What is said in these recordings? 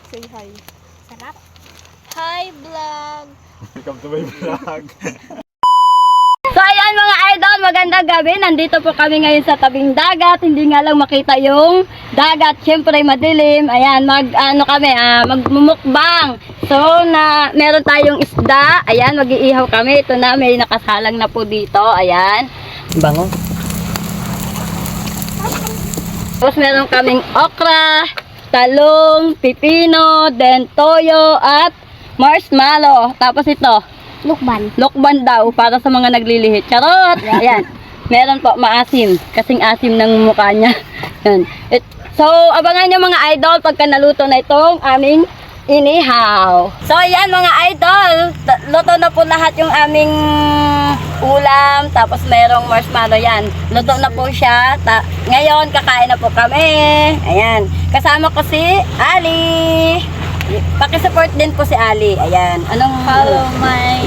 Say hi. Sarap. Hi, vlog! Welcome to my vlog. So ayan mga idol, magandang gabi. Nandito po kami ngayon sa tabing dagat. Hindi nga lang makita yung dagat. Siyempre madilim. Ayan, magmumukbang. So meron tayong isda. Ayan, mag-iihaw kami. Ito na, may nakasalang na po dito. Ayan. Bango. Tapos meron kaming okra, talong, pipino, then toyo at marshmallow. Tapos ito, Lokban daw para sa mga naglilihit. Charot! Ayan. Meron po maasim. Kasing asim ng mukha niya. Yan. So, abangan nyo mga idol pagka naluto na itong aming inihaw. So, ayan mga idol. Luto na po lahat yung aming ulam. Tapos merong marshmallow yan. Luto na po siya. Ngayon, kakain na po kami. Ayan. Kasama ko si Ali. Pakisupport din po si Ali. Ayan. Follow my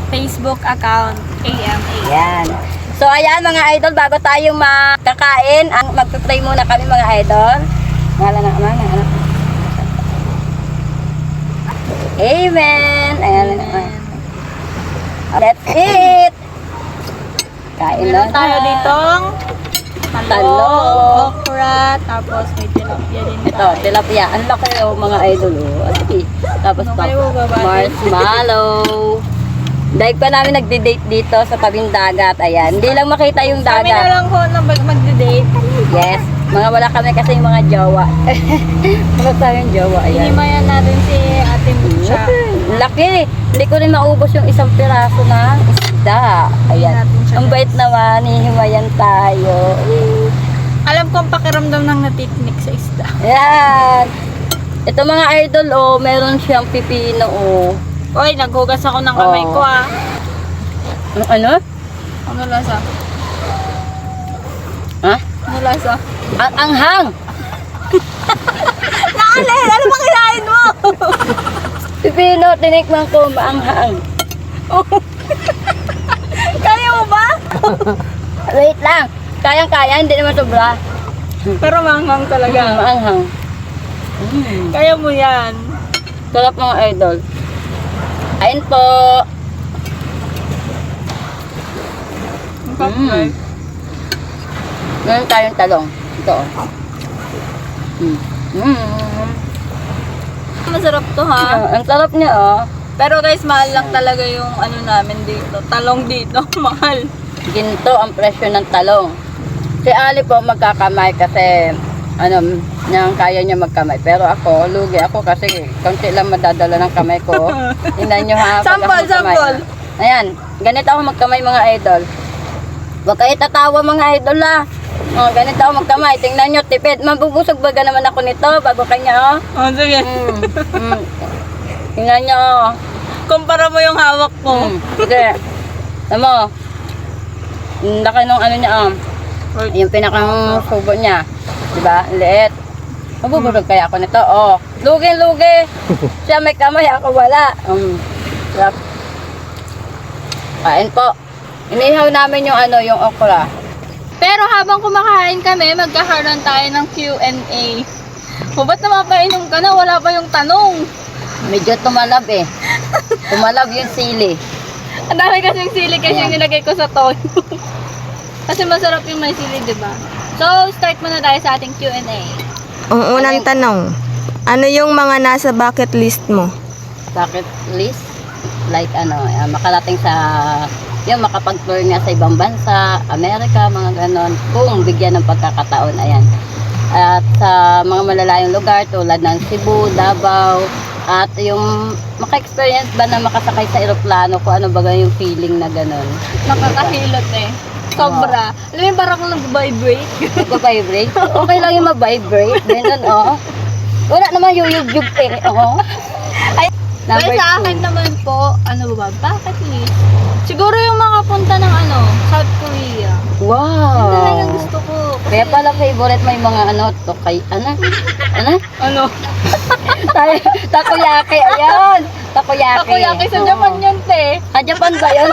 Facebook account, AMA. Ayan. So, ayan mga idol, bago tayo makakain, magpipray muna kami mga idol. Ngalan ng Ama, ng Anak. Amen. Ayan ng Ama. That's it. Kain na. Meron tayo ditong Talong. okra, tapos may tilapia din Ito, tayo. tilapia. Ang laki yung mga idol. Sige. Tapos Ano pa, kayo babati? marshmallow. Dahil pa namin nagde-date dito sa tabing dagat. Ayan. Hindi lang makita yung Kami na dagat. lang ho na magde-date. Yes. Mga wala kami kasi yung mga jowa. Wala tayong jowa. Ayan. Hinimayan natin si Ate Mucha. Laki. Hindi ko rin maubos yung isang piraso ng isda. Ayan. natin siya, Ang bait naman. Hihimayan tayo. Alam ko ang pakiramdam ng natiknik sa isda. Ayan. Ito mga idol, oh, meron siyang pipino, oh. Oy, naghugas ako ng kamay Oh. ko ah. Ano? Ano lasa? Ha? Ano lasa? Ang anghang. Naalin! Ano bang kinain mo? Pipino, tinikman ko, maanghang. Kaya mo ba? Wait lang. Kayang-kaya, hindi naman sobra. Pero manghang talaga. Maanghang. Kaya mo yan. Sarap mga idol. Ayun po. Ang kapal. Meron tayong talong. Ito. Masarap to ha. Ang sarap niya, oh. Pero guys, mahal lang talaga yung ano namin dito. Talong dito, mahal. Ginto ang presyo ng talong. Si Ali po magkakamay kasi nang kaya niya magkamay. Pero ako, lugi ako kasi kaunti lang madadala ng kamay ko. Tingnan nyo ha. pag ako Sample, magkamay. sample. Ayan, ganito ako magkamay mga idol. Huwag kayo tatawa mga idol ha. Oh, ganito ako magkamay. Tingnan nyo, tipid. Mabubusog baga naman ako nito bago kanya oh. Oh, sige. Tingnan nyo oh. Kumpara mo yung hawak ko. Sige. Alam mo, ang laki nung ano niya oh. Yung pinakang subo niya. Diba? Ang liit. Mabubusog kaya ako nito. Oh. Lugi. Siya may kamay, ako wala. Sarap. Kain po. Inihaw namin yung yung okra. Pero habang kumakain kami, magkakaroon tayo ng Q&A. O ba't namapainom ka na? Wala pa yung tanong. Medyo tumalab eh. Tumalab yung sili. Ang dami kasing sili kasi yung nilagay ko sa toyo. Kasi masarap yung may sili, di ba? So, start muna tayo sa ating Q&A. Ang unang tanong, ano yung mga nasa bucket list mo? Bucket list. Like makarating sa yung makapag-tour nga sa ibang bansa, Amerika, mga ganon. Kung bigyan ng pagkakataon, ayan. At sa mga malalayong lugar tulad ng Cebu, Davao, at yung maka-experience ba na makasakay sa eroplano, kung ano ba yung feeling na ganon. Nakakahilot eh. Sobra. Alam mo yung parang nag-vibrate. Nagpa-vibrate? Okay lang yung ma-vibrate. Ganun, oh. Wala naman yuyug-yug eh. Oh. Ay, Number sa two. akin naman po, ano ba, bucket list? Siguro yung makapunta ng South Korea. Yun Wow. talaga gusto ko. Kaya pala favorite mo yung mga tokay, Ano? Takoyaki, ayun. Takoyaki. Takoyaki sa Oo. Japan yun, te. Japan ba yun?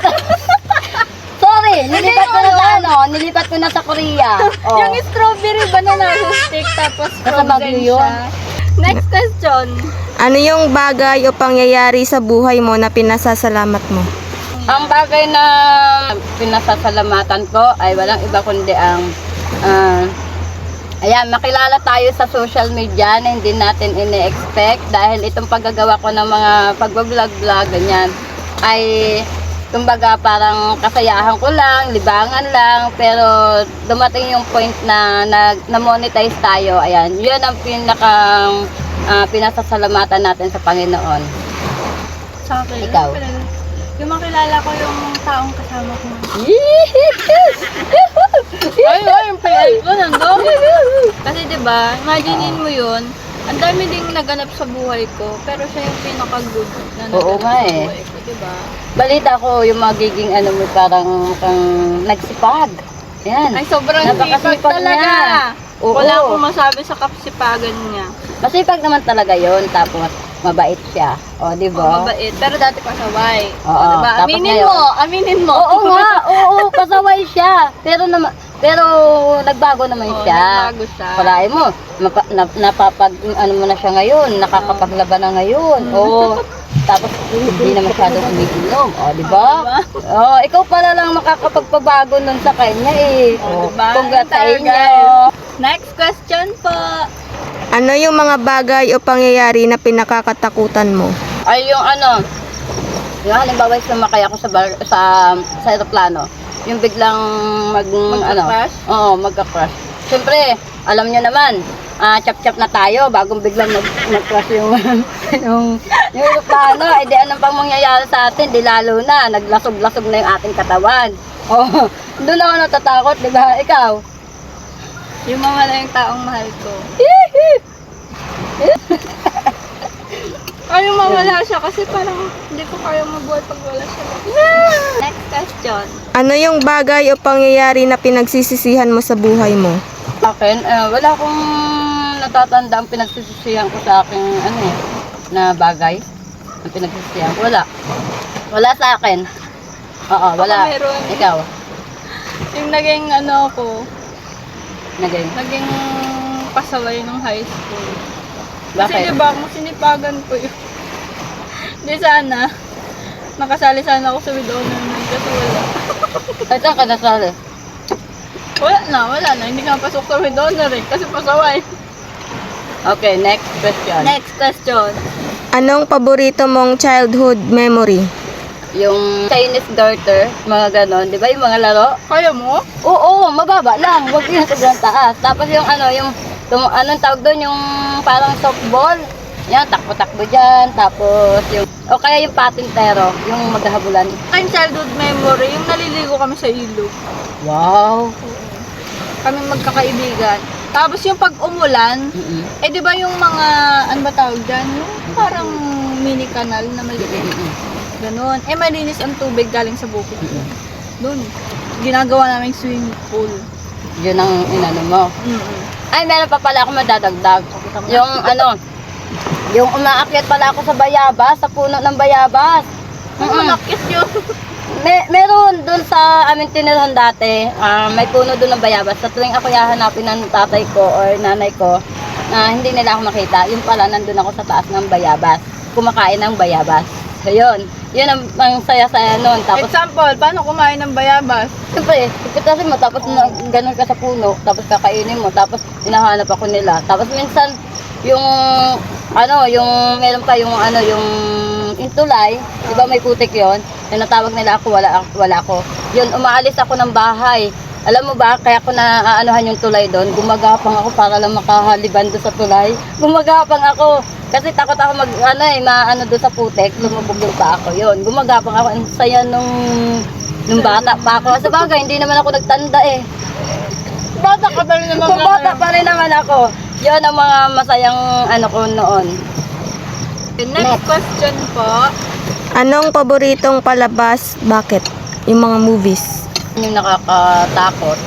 Sorry, nilipat ko na sa nilipat ko na sa Korea. Oh. Yung strawberry banana stick tapos Nasa frozen Baguio yun. siya. Next question. Ano yung bagay o pangyayari sa buhay mo na pinasasalamat mo? Ang bagay na pinasasalamatan ko ay walang iba kundi ang ayan, makilala tayo sa social media na hindi natin ine-expect dahil itong paggagawa ko ng mga pag-vlog-vlog, ganyan, ay kumbaga parang kasayahan ko lang, libangan lang, pero dumating yung point na na-monetize tayo, ayan, yun ang pinakang pinasasalamatan natin sa Panginoon. Sa akin. Ikaw? Yung makilala ko yung taong kasama ko. Ay, yung PI ko nandun. Kasi diba, imaginein mo yun, ang dami ding naganap sa buhay ko, pero siya yung pinaka-good na Oo naganap nga sa eh. buhay ko, diba? Balita ko yung magiging ano mo parang kang nagsipag. Yan. Ay, sobrang Napakasipag sipag talaga. niya. Oo. Wala akong masabi sa kapsipagan niya. Masipag naman talaga yon, tapos mabait siya. O, di ba? Mabait. Pero dati pasaway. Oo, Diba? tapos Aminin ngayon- mo! Aminin mo! Oo nga, oo, pasaway siya. Pero nagbago naman Oo, siya. nagbago siya. Palain mo, napapag ano mo na siya ngayon, nakakapaglaban na ngayon. Oo. Tapos hindi na masyadong umiinom. O, di ba? diba? Oh, ikaw pala lang makakapagpabago nun sa kanya eh. Oo, diba? Congrats sa Tayo, inyo. guys. Next question po. Ano yung mga bagay o pangyayari na pinakakatakutan mo? Ay yung ano, yung halimbawa sumakay ako sa aeroplano, yung biglang Magka-crash? magka-crash. Siyempre, alam nyo naman, chap-chap na tayo bagong biglang mag-crash yung yung aeroplano. Eh di anong pang mangyayari sa atin, di lalo na naglasog-lasog na yung ating katawan. Oh, doon ako natatakot, di ba? Ikaw? Yung mga na yung taong mahal ko. Ay, yung mawala siya kasi parang hindi ko kaya mabuhay pag wala siya. Next question. Ano yung bagay o pangyayari na pinagsisisihan mo sa buhay mo? Akin, wala akong natatanda ang pinagsisisihan ko sa aking na bagay. Ang pinagsisisihan ko, wala. Wala sa akin. Oo, wala. meron. Ikaw, Yung naging ano ko, naging. naging pasaway nung high school. Kasi Bakit? diba, kung sinipagan ko yun. Di sana, nakasali sana ako sa with honor nun kasi wala. Ay, saan ka nasali? Wala na. Hindi ka pasok sa with honor eh, kasi pasaway. Okay, next question. Next question. Anong paborito mong childhood memory? Yung Chinese garter, mga ganon, di ba yung mga laro? Kaya mo? Oo, mababa lang. Huwag yung sobrang taas. Tapos yung anong tawag doon, yung parang softball. Yan, takbo-takbo dyan. Tapos yung, o kaya yung patintero, yung maghahabulan. Aking childhood memory, yung naliligo kami sa ilog. Wow. Kami magkakaibigan. Tapos yung pag umulan, Mm-mm. eh di ba yung mga, ano ba tawag dyan? Yung parang mini canal na maliit. Ganon. Eh malinis ang tubig galing sa bukid. Doon. Ginagawa namin swimming pool. Yun ang inano mo. Ay, meron pa pala ako madadagdag. Yung umaakyat pala ako sa bayabas, sa puno ng bayabas. Malakit yun. Meron dun sa aming tinirahan dati, may puno dun ng bayabas. Sa tuwing ako hahanapin ng tatay ko or nanay ko, na hindi nila ako makita, yung pala nandun ako sa taas ng bayabas. Kumakain ng bayabas. So yun ang saya-saya nun. Tapos, Example, paano kumain ng bayabas? siyempre, pipitasin mo, tapos ganun ka sa puno, tapos kakainin mo, tapos hinahanap ako nila. Tapos minsan, yung meron pa yung intulay, di ba may putik yon? Yung natawag nila ako, wala ako. Yun, umaalis ako ng bahay. Alam mo ba, kaya ako naaanuhan yung tulay doon, gumagapang ako para lang makahaliban doon sa tulay. Gumagapang ako. Kasi takot ako maano doon sa putik, lumubog yung pa ako. Yun, gumagapang ako. Ang saya nung bata pa ako. Sa bagay, hindi naman ako nagtanda eh. Bata ka pa rin naman. Kung bata pa rin naman ako. Yun ang mga masayang ko noon. Next question po. Anong paboritong palabas? Bakit? Yung mga movies. Yung nakakatakot.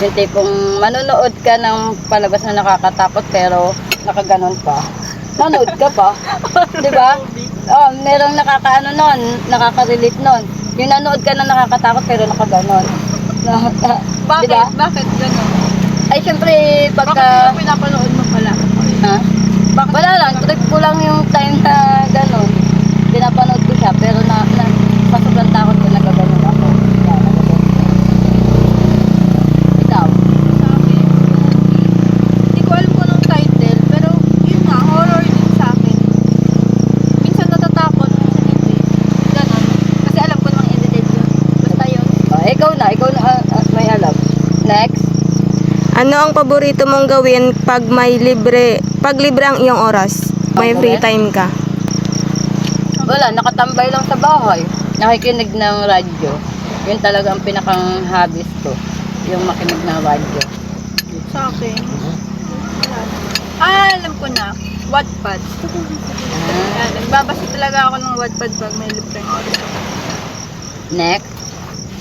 Yung tipong manonood ka ng palabas na nakakatakot pero nakaganon pa. Manood ka pa. Di ba? Oh, merong nakaka-relate nun. Yung nanood ka na nakakatakot pero nakaganon. Bakit? Di ba? Bakit gano'n? Ay, syempre, Bakit pagka... yung pinapanood mo pala? Ha? Wala lang. ko lang yung time na gano'n. Pinapanood ko siya, pero sa sobrang takot ko, nagaganon ako. Kaya nagaganon. Ikaw? Sa akin, hindi ko alam kung anong title, pero yun nga, horror din sa akin. Minsan natatakot, minsan hindi. Ganon. Kasi alam ko namang edited yun. Basta yun. Ikaw na may alam. Next. Ano ang paborito mong gawin pag libre ang iyong oras? May free time ka. Wala, nakatambay lang sa bahay. Nakikinig ng radyo. Yun talaga ang pinakang hobbies ko. Yung makinig ng radyo. Sa akin. Wala. Alam ko na. Wattpad. Yan, nagbabasa talaga ako ng Wattpad pag may libreng oras. Next.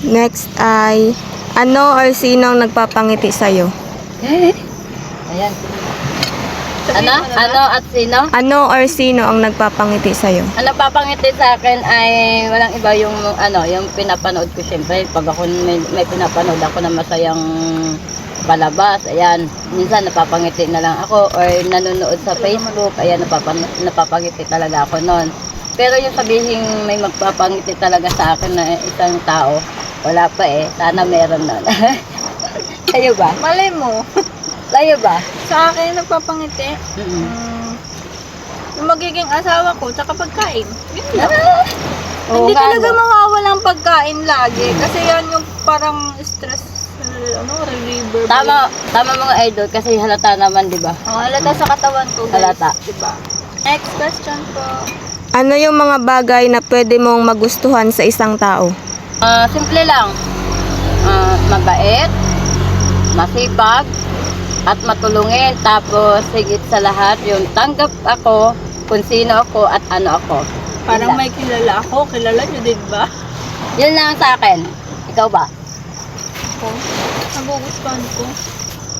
Next ay, ano or sino ang nagpapangiti sa'yo? Ayan. Sabihin Ano? mo na ba? Ano at sino? Ano or sino ang nagpapangiti sa'yo? Ang napapangiti sa akin ay walang iba yung yung pinapanood ko syempre pag ako may pinapanood ako na masayang palabas, ayan, minsan napapangiti na lang ako or nanonood sa Facebook, ayan, napapangiti talaga ako noon. Pero yung sabihin may magpapangiti talaga sa akin na isang tao, wala pa eh, sana meron nun. Kayo ba? Malay mo. Kayo ba? Sa akin, nagpapangiti. Yung magiging asawa ko, tsaka pagkain. Yun lang. Oo Hindi nga, talaga no? mawawala ang pagkain lagi. Kasi yan yung parang stress, reliever. Tama mga idol kasi halata naman, di ba? Halata sa katawan ko, guys. Halata. Diba? Next question po. Ano yung mga bagay na pwede mong magustuhan sa isang tao? Simple lang. Mabait, masipag, at matulungin. Tapos, higit sa lahat, yung tanggap ako kung sino ako at ano ako. Parang Yun lang. may kilala ako. Kilala nyo din ba? Yun lang sa akin. Ikaw ba? Ako. Nagugustuhan ko.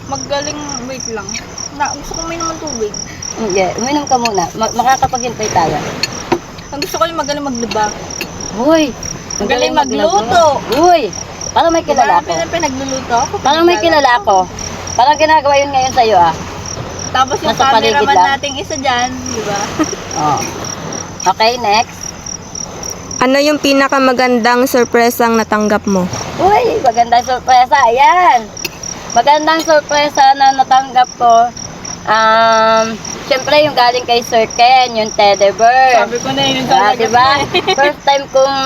Magaling, wait lang. Gusto ko may naman tubig. Hindi. Uminom ka muna. Makakapaghintay tayo. Ang gusto ko yung magaling magluba. Uy! Magaling magluto. Uy! Parang may kilala ako. Pinagluluto ako. Parang may kilala ako. Parang ginagawa yun ngayon sa'yo ah. Tapos yung Nasa paligid cameraman lang. nating isa dyan, di ba? Oh. Okay, next. Ano yung pinakamagandang sorpresang natanggap mo? Uy, magandang sorpresa. Ayan. Magandang sorpresa na natanggap ko. Siyempre yung galing kay Sir Ken, yung teddy bear. Sabi ko na yun. Diba? First time kong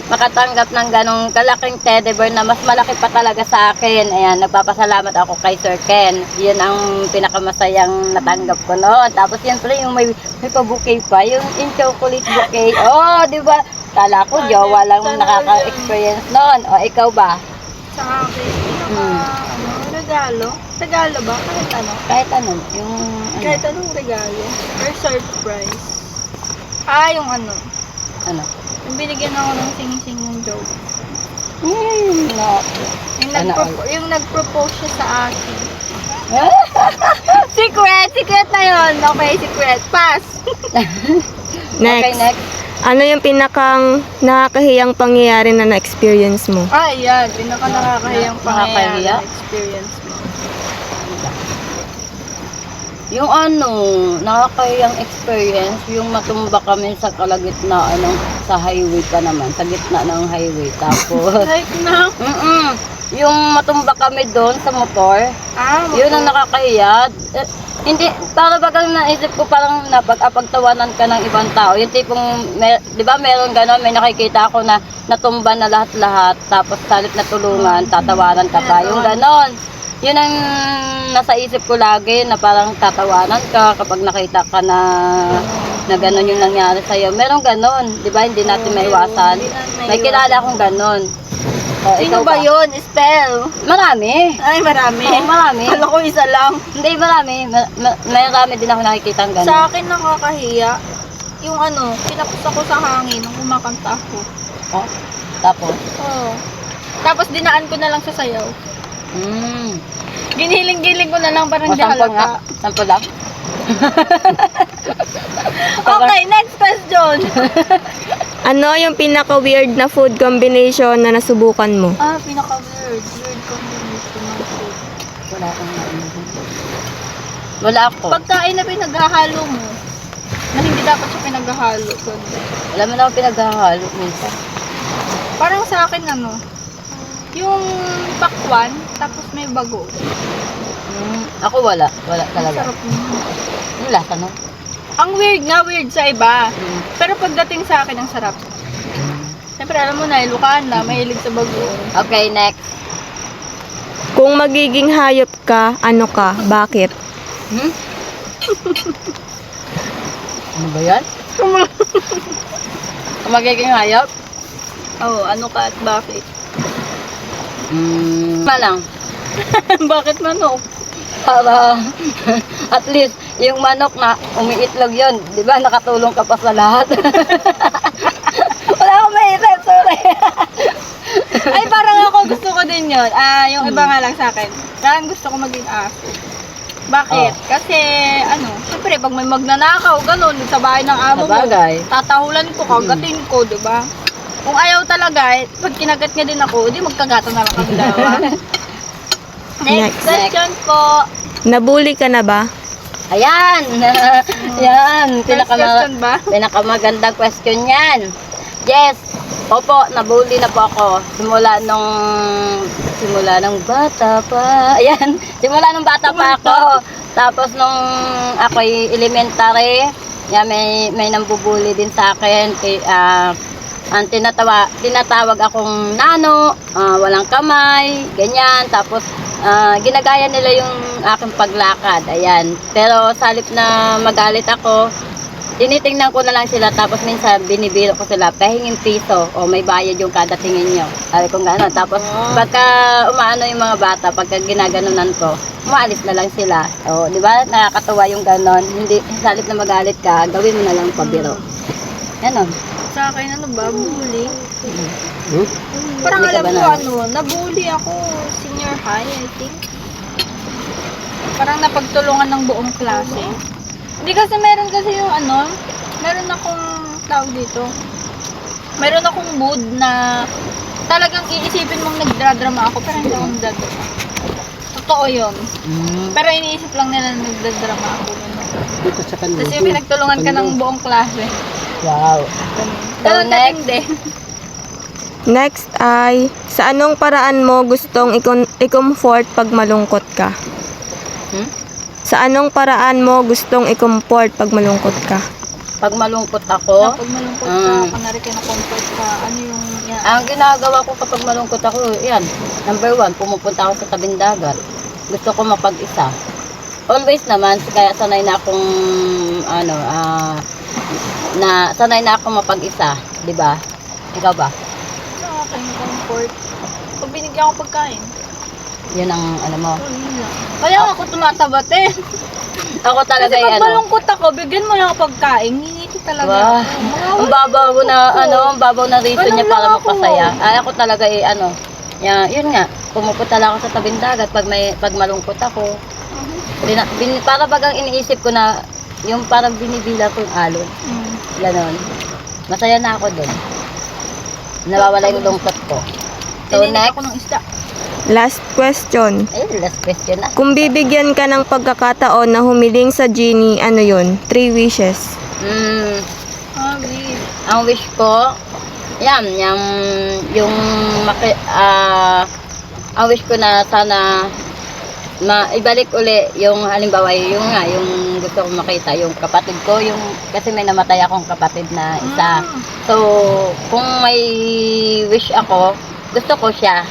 makatanggap ng ganong kalaking teddy bear na mas malaki pa talaga sa akin. Ayan, nagpapasalamat ako kay Sir Ken. Yun ang pinakamasayang natanggap ko noon. Tapos siyempre yung may pa-bouquet pa, yung in chocolate bouquet. Oh, di ba? Kala ko, jowa lang nakaka-experience noon. O, ikaw ba? Sa akin, regalo. Regalo ba? Kahit ano. Kahit ano, yung Kahit anong regalo. Or surprise. Yung ano. ano? Yung binigyan ako ng sing-sing joke. No. Yung nag-propose siya sa akin. Secret na yun. Okay, secret. Pass. Okay, Next. next. Ano yung pinakang nakakahiyang pangyayari na na-experience mo? Yan. Pinaka nakakahiyang pangyayari Nakakahiya? na experience mo. Yung nakakayang experience, yung matumba kami sa kalagitnaan sa highway pa naman, sa gitna ng highway. Tapos, Like na. yung matumba kami doon sa motor, yun ang nakakahiya. Hindi, para bagang naisip ko parang napag-apagtawanan ka ng ibang tao. Yung tipong, di ba meron gano'n, may nakikita ako na natumba na lahat-lahat, tapos salit na tulungan, tatawanan ka pa. Yung gano'n. Yun ang nasa isip ko lagi na parang tatawanan ka kapag nakita ka na gano'n yung nangyari sa'yo. Meron gano'n, di ba? Hindi natin maiwasan. May kilala akong gano'n. Sino Ikaw ba yun? Spell? Marami. Ay, marami. Oo, marami. Kala ko isa lang. Hindi, marami. Marami din ako nakikita ng gano'n. Sa akin nakakahiya. Yung pinapos ako sa hangin nung kumakanta ako. Oh, tapos? Oo. Tapos dinaan ko na lang sa sayaw. Giniling-giling ko na lang parang di Sample nga. halata. Sample lang. Okay, next question. Ano yung pinaka-weird na food combination na nasubukan mo? Pinaka-weird. Weird combination ng food. Wala akong nainig. Wala ako. Pagkain na pinaghahalo mo, na hindi dapat siya pinaghahalo. Kundi. Wala mo na ako pinaghahalo minsan. Parang sa akin ano, yung pakwan, tapos may bago. Ako wala. Wala talaga. Sarap yun. Yung lasa no? Ang weird sa iba. Mm. Pero pagdating sa akin, ang sarap. Siyempre, alam mo na, Ilocana, mahilig sa bago. Okay, next. Kung magiging hayop ka, ano ka? Bakit? Hmm? Ano ba yan? Kung magiging hayop? Oo, ano ka at bakit? Malang. Bakit manok? Para at least yung manok na umiitlog yun, di ba nakatulong ka pa sa lahat. Wala akong maisip, sorry. Ay, parang ako gusto ko din yun. Yung iba nga lang sa akin. Parang gusto ko maging aso. Bakit? Oh. Kasi, syempre, pag may magnanakaw, ganun, sa bahay ng amo mo, Sabagay. tatahulan ko, kagatin ko, di ba? Kung ayaw talaga, pag kinagat niya din ako, di magkagatan na lang kami dalawa. Next Next. question po. Nabully ka na ba? Ayan. Yan. First question ba? Pinakamagandang question yan. Yes. Opo, nabully na po ako. Simula nung bata pa. Ayan. Simula nung bata pa ako. Tapos nung ako'y elementary, yan, may nambubuli din sa akin. Ang tinatawag akong nano, walang kamay, ganyan. Tapos ginagaya nila yung aking paglakad, ayan. Pero sa halip na magalit ako, tinitingnan ko na lang sila, tapos minsan binibiro ko sila, pahingin piso, o may bayad yung kada tingin nyo. Sabi ko gano'n. Tapos pagka umaano yung mga bata, pagka ginaganunan ko, umaalis na lang sila. O, di ba, nakakatuwa yung gano'n. Hindi, sa halip na magalit ka, gawin mo na lang pabiro. Ganon. Sa akin, ano ba? Bully? Hmm? Parang Hindi ka alam ba ko, nabully ako senior high, I think. Parang napagtulungan ng buong klase. Hindi kasi meron yung meron akong tawag dito. Meron akong mood na talagang iisipin mong nagdradrama ako, pero hindi ako nagdradrama. Totoo yun. Pero iniisip lang nila na nagdradrama ako. Kasi pinagtulungan ka ng buong klase. Wow. Ganun So, next. din. Next ay, sa anong paraan mo gustong i-comfort pag malungkot ka? Hmm? Sa anong paraan mo gustong i-comfort pag malungkot ka? Pag malungkot ako, Pag malungkot ka, kunwari kinocomfort ka, ano yung yan? ang ginagawa ko kapag malungkot ako, yan. Number 1, pumupunta ako sa tabing dagat. Gusto ko mapag-isa. Always naman, kaya sanay na akong, sanay na akong mapag-isa. Di ba? Ikaw ba? Sa akin, comfort. Pag binigyan ko pagkain, Yun ang, mo. yun lang. Kaya ako tumatabat eh. Ako talaga Kasi yung pag malungkot ako, bigyan mo lang ako pagkain, ngingiti talaga. Wow. ako. Ang babaw na, ang babaw na reason niya Ganun para lang ako. magpasaya. Ay, ako talaga yun nga, pumupunta lang ako sa tabing dagat pag malungkot ako. Para bagang iniisip ko na, yung parang binibila kong alon. Ganon. Masaya na ako doon. Nawawala yung lungkot ko. So, Tininit next. ako ng isda. Last question. Ayun, last question na. Kung bibigyan ka ng pagkakataon na humiling sa genie, ano yun? 3 wishes. Ang wish ko, ang wish ko na sana ibalik uli yung halimbawa yung gusto kong makita yung kapatid ko, kasi may namatay akong kapatid na isa. So kung may wish ako, gusto ko siya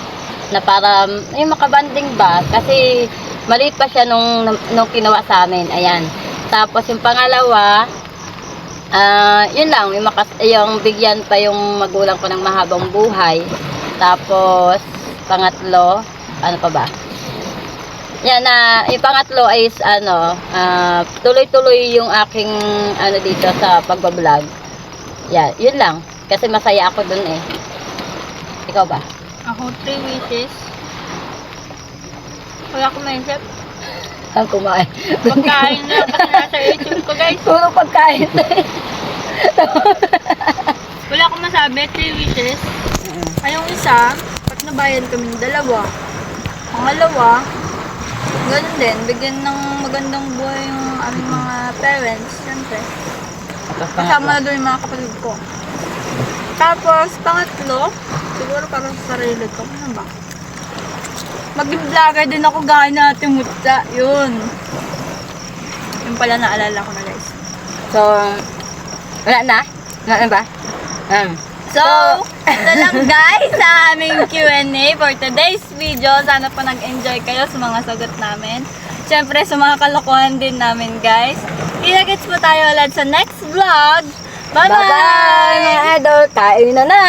na para yung makabanding ba, kasi maliit pa siya nung kinuha sa amin. Ayan. Tapos yung pangalawa, yun lang, yung bigyan pa yung magulang ko ng mahabang buhay. Tapos pangatlo, ano pa ba? Yan na, yung pangatlo is tuloy-tuloy yung aking dito sa pagbablog. Yan, yun lang. Kasi masaya ako dun eh. Ikaw ba? Ako, 3 wishes. Wala akong mindset. Ang kumain. Pagkain na kasi nasa YouTube ko, guys. Puro pagkain. Wala akong masabi, 3 wishes. Ay, yung isa, pag nabayan kami ng 2. Pangalawa, Ganun din, bigyan ng magandang buhay yung aming mga parents, syempre. Tapos Kasama na doon yung mga kapatid ko. Tapos, pangatlo, siguro para sa sarili ko. Ano ba? Maging vlogger din ako gaya na Ate Mutsa. Yun. Yung pala naalala ko na guys. So, wala na? Wala na ba? So, ito lang guys sa aming Q&A for today's video. Sana po nag-enjoy kayo sa mga sagot namin. Siyempre, sa mga kalokohan din namin guys. Kita-kits po tayo ulit sa next vlog. Bye-bye! Bye-bye, mga idol! Kain na na!